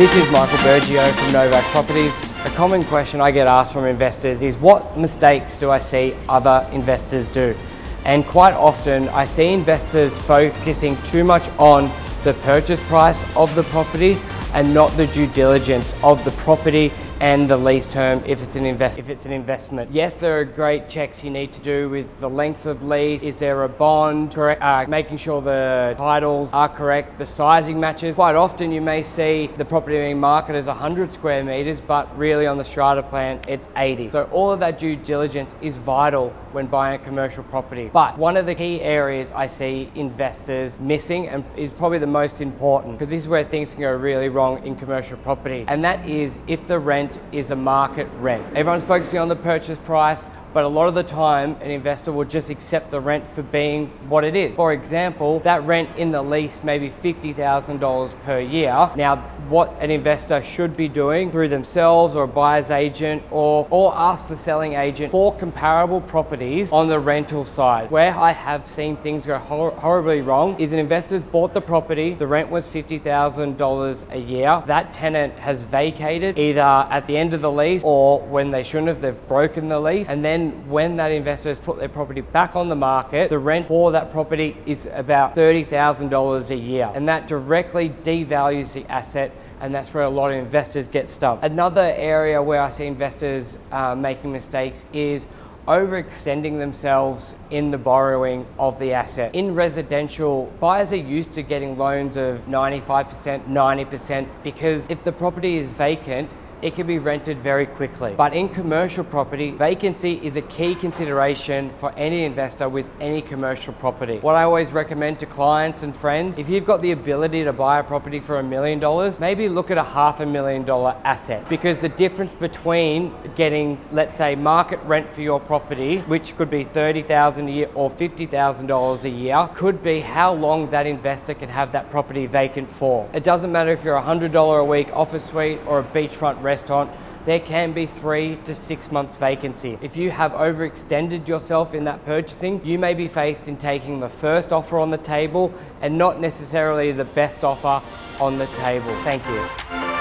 This is Michael Burgio from Novak Properties. A common question I get asked from investors is, what mistakes do I see other investors do? And quite often I see investors focusing too much on the purchase price of the property and not the due diligence of the property and the lease term if it's an investment. Yes, there are great checks you need to do with the length of lease. Is there a bond? Correct, making sure the titles are correct, the sizing matches. Quite often you may see the property being marketed as 100 square meters, but really on the strata plan it's 80. So all of that due diligence is vital when buying a commercial property. But one of the key areas I see investors missing, and is probably the most important, because this is where things can go really wrong in commercial property, and that is if the rent is a market rent. Everyone's focusing on the purchase price, but a lot of the time an investor will just accept the rent for being what it is. For example, that rent in the lease may be $50,000 per year. Now, what an investor should be doing through themselves or a buyer's agent or ask the selling agent for comparable properties on the rental side. Where I have seen things go horribly wrong is an investor's bought the property, the rent was $50,000 a year. That tenant has vacated either at the end of the lease or when they shouldn't have, they've broken the lease, and then when that investor has put their property back on the market, the rent for that property is about $30,000 a year, and that directly devalues the asset, and that's where a lot of investors get stuck. Another area where I see investors making mistakes is overextending themselves in the borrowing of the asset. In residential, buyers are used to getting loans of 95%, 90%, because if the property is vacant, it can be rented very quickly. But in commercial property, vacancy is a key consideration for any investor with any commercial property. What I always recommend to clients and friends, if you've got the ability to buy a property for $1 million, maybe look at a $500,000 asset, because the difference between getting, let's say, market rent for your property, which could be $30,000 a year or $50,000 a year, could be how long that investor can have that property vacant for. It doesn't matter if you're a $100 a week office suite or a beachfront restaurant, there can be 3 to 6 months vacancy. If you have overextended yourself in that purchasing, you may be faced in taking the first offer on the table and not necessarily the best offer on the table. Thank you.